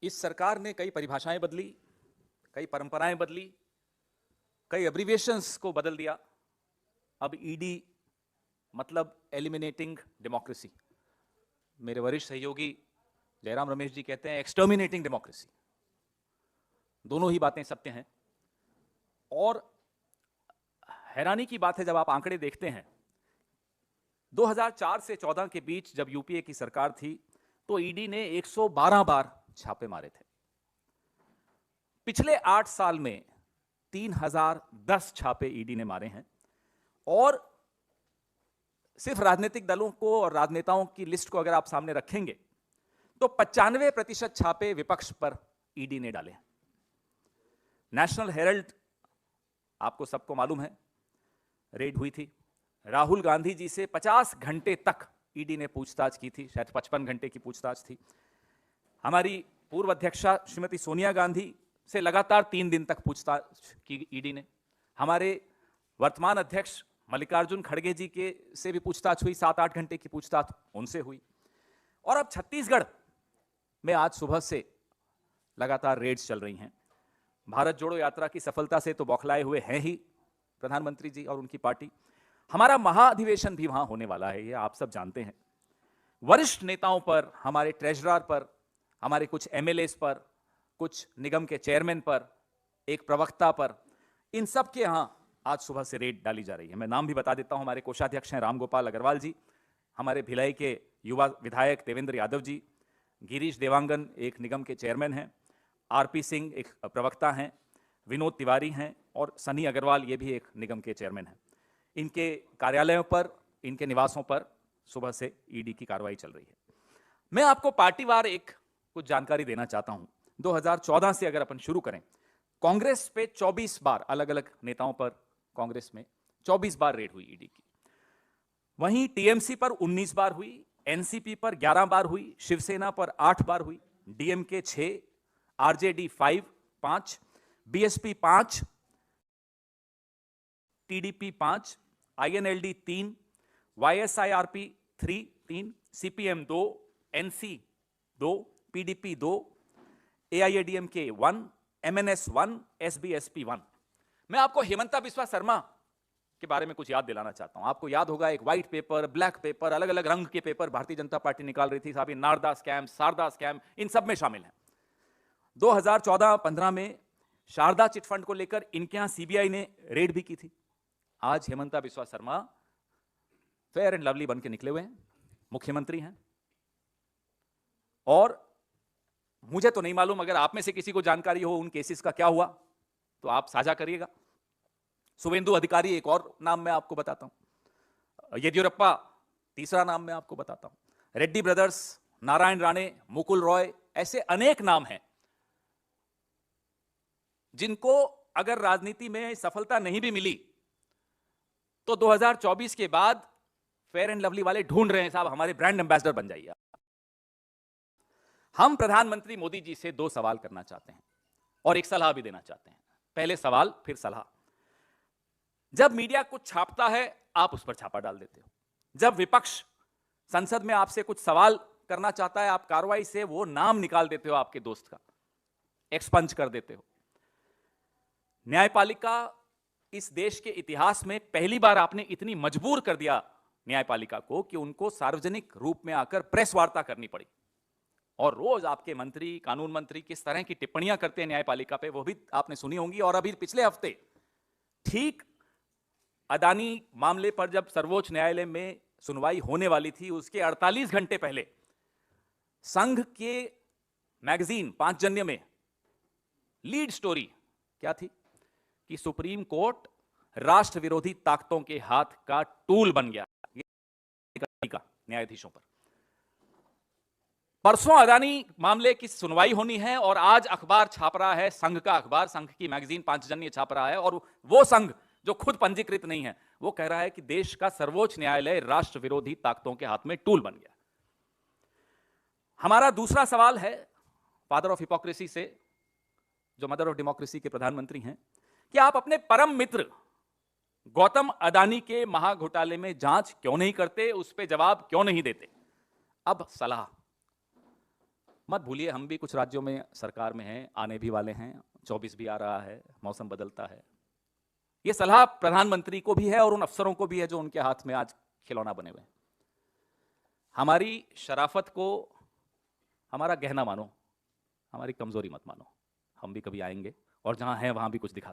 इस सरकार ने कई परिभाषाएं बदली, कई परंपराएं बदली, कई एब्रीविएशंस को बदल दिया। अब ईडी मतलब एलिमिनेटिंग डेमोक्रेसी। मेरे वरिष्ठ सहयोगी जयराम रमेश जी कहते हैं एक्सटर्मिनेटिंग डेमोक्रेसी। दोनों ही बातें सत्य हैं। और हैरानी की बात है, जब आप आंकड़े देखते हैं, 2004 से 14 के बीच जब यूपीए की सरकार थी तो ईडी ने 112 बार छापे मारे थे। पिछले 8 साल में 3010 छापे ईडी ने मारे हैं। और सिर्फ राजनीतिक दलों को और राजनेताओं की लिस्ट को अगर आप सामने रखेंगे तो 95% छापे विपक्ष पर ईडी ने डाले हैं। नेशनल हेराल्ड, आपको सबको मालूम है, रेड हुई थी। राहुल गांधी जी से 50 घंटे तक ईडी ने पूछताछ की थी, शायद 55 घंटे की पूछताछ थी। हमारी पूर्व अध्यक्षा श्रीमती सोनिया गांधी से लगातार 3 दिन तक पूछताछ की ईडी ने। हमारे वर्तमान अध्यक्ष मल्लिकार्जुन खड़गे जी के से भी पूछताछ हुई, 7-8 घंटे की पूछताछ उनसे हुई। और अब छत्तीसगढ़ में आज सुबह से लगातार रेड्स चल रही हैं। भारत जोड़ो यात्रा की सफलता से तो बौखलाए हुए हैं ही प्रधानमंत्री जी और उनकी पार्टी। हमारा महाधिवेशन भी वहां होने वाला है, ये आप सब जानते हैं। वरिष्ठ नेताओं पर, हमारे ट्रेजरर पर, हमारे कुछ एमएलएस पर, कुछ निगम के चेयरमैन पर, एक प्रवक्ता पर, इन सब के यहां आज सुबह से रेड डाली जा रही है। मैं नाम भी बता देता हूं। हमारे कोषाध्यक्ष हैं रामगोपाल अग्रवाल जी, हमारे भिलाई के युवा विधायक देवेंद्र यादव जी, गिरीश देवांगन एक निगम के चेयरमैन हैं, आरपी सिंह एक प्रवक्ता हैं, विनोद तिवारी हैं और सनी अग्रवाल ये भी एक निगम के चेयरमैन हैं। इनके कार्यालयों पर, इनके निवासों पर सुबह से ईडी की कार्रवाई चल रही है। मैं आपको पार्टीवार एक कुछ जानकारी देना चाहता हूं। 2014 से अगर अपन शुरू करें, कांग्रेस पे 24 बार, अलग अलग नेताओं पर कांग्रेस में 24 बार रेड हुई ईडी की। वहीं टीएमसी पर 19 बार हुई, एनसीपी पर 11 बार हुई, शिवसेना पर 8 बार हुई, DMK 6, RJD 5, BSP 5, TDP 5, INLD 3, वाईएसआईआरपी 3, CPM 2, NC 2, PDP 2, AIADMK 1, MNS 1, SBSP 1। मैं आपको हेमंता बिस्वा शर्मा के बारे में कुछ याद दिलाना चाहता हूं। आपको याद होगा, एक व्हाइट पेपर, ब्लैक पेपर, अलग अलग रंग के पेपर भारतीय जनता पार्टी निकाल रही थी। साहब, नारदा स्कैम, शारदा स्कैम, इन सब में शामिल हैं। 2014-15 में शारदा चिटफंड को लेकर इनके यहां सीबीआई ने रेड भी की थी। आज Himanta Biswa Sarma fair and lovely बन के निकले हुए हैं, मुख्यमंत्री हैं। और मुझे तो नहीं मालूम, अगर आप में से किसी को जानकारी हो उन केसेस का क्या हुआ तो आप साझा करिएगा। शुभेंदु अधिकारी एक और नाम मैं आपको बताता हूं, येदियुरप्पा तीसरा नाम मैं आपको बताता हूं, रेड्डी ब्रदर्स, नारायण राणे, मुकुल रॉय, ऐसे अनेक नाम हैं जिनको अगर राजनीति में सफलता नहीं भी मिली तो 2024 के बाद फेयर एंड लवली वाले ढूंढ रहे हैं, साहब हमारे ब्रांड एम्बेसडर बन जाइए। हम प्रधानमंत्री मोदी जी से 2 सवाल करना चाहते हैं और एक सलाह भी देना चाहते हैं। पहले सवाल फिर सलाह। जब मीडिया कुछ छापता है आप उस पर छापा डाल देते हो। जब विपक्ष संसद में आपसे कुछ सवाल करना चाहता है, आप कार्रवाई से वो नाम निकाल देते हो आपके दोस्त का, एक्सपंज कर देते हो। न्यायपालिका इस देश के इतिहास में पहली बार आपने इतनी मजबूर कर दिया न्यायपालिका को कि उनको सार्वजनिक रूप में आकर प्रेस वार्ता करनी पड़ी। और रोज आपके मंत्री, कानून मंत्री किस तरह की टिप्पणियां करते हैं न्यायपालिका पे, वो भी आपने सुनी होंगी। और अभी पिछले हफ्ते ठीक अदानी मामले पर जब सर्वोच्च न्यायालय में सुनवाई होने वाली थी, उसके 48 घंटे पहले संघ के मैगजीन पांचजन्य में लीड स्टोरी क्या थी कि सुप्रीम कोर्ट राष्ट्र विरोधी ताकतों के हाथ का टूल बन गया न्यायाधीशों पर। परसों अदानी मामले की सुनवाई होनी है और आज अखबार छाप रहा है, संघ का अखबार, संघ की मैगजीन पांचजन्य छाप रहा है, और वो संघ जो खुद पंजीकृत नहीं है वो कह रहा है कि देश का सर्वोच्च न्यायालय राष्ट्र विरोधी ताकतों के हाथ में टूल बन गया। हमारा दूसरा सवाल है फादर ऑफ हिपोक्रेसी से, जो मदर ऑफ डेमोक्रेसी के प्रधानमंत्री हैं, कि आप अपने परम मित्र गौतम अदानी के महाघोटाले में जांच क्यों नहीं करते, उस पर जवाब क्यों नहीं देते। अब सलाह, मत भूलिए, हम भी कुछ राज्यों में सरकार में हैं, आने भी वाले हैं, 24 भी आ रहा है, मौसम बदलता है। ये सलाह प्रधानमंत्री को भी है और उन अफसरों को भी है जो उनके हाथ में आज खिलौना बने हुए हैं। हमारी शराफत को हमारा गहना मानो, हमारी कमजोरी मत मानो। हम भी कभी आएंगे और जहां हैं वहां भी कुछ दिखा